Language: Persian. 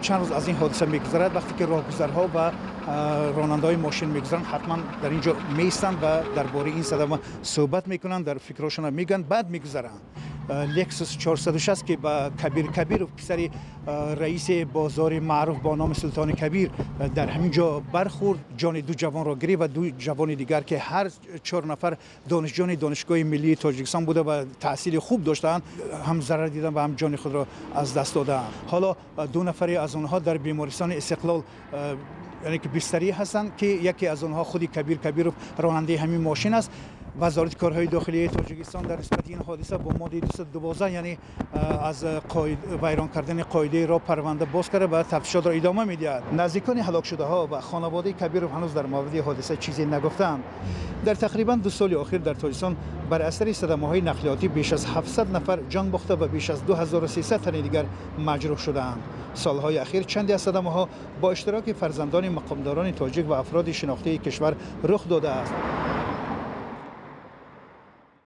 چند روز از این حادثه میگذرد، وقتی که راهگذرها و راننده‌های ماشین میگذرن حتما در اینجا میستن و درباره این صدمه صحبت میکنن، در فکرشون میگن، بعد میگذرن. لکسوس 460 که با کبیر پسر رئیس بازار معروف با نام سلطان کبیر در همین جا برخورد، جان دو جوان را گرفت و دو جوان دیگر که هر 4 نفر دانشجویان دانشگاه ملی تاجیکستان بوده و تحصیل خوب داشتند، هم ضرر دیدن و هم جان خود را از دست دادند. حالا 2 نفر از آنها در بیمارستان استقلال یعنی که بستری هستند که یکی از آنها خودی کبیر راننده همین ماشین است. وزارت کارهای داخلی تاجیکستان در نسبت این حادثه با ماده 212 یعنی از ویران کردن قاعده را پرونده باز کرده و تفتیشات را ادامه می‌دهد. نزدیکان هلاک شده ها و خانواده کبیر هنوز در مورد حادثه چیزی نگفتند. در تقریبا 2 سال اخیر در تاجیکستان بر اثر صدمه‌های نقلیاتی بیش از 700 نفر جان باخته و بیش از 2300 تن دیگر مجروح شدند. سالهای اخیر چندی از صدمه‌ها با اشتراک فرزندان مقامداران تاجیک و افراد شناخته کشور رخ داده است.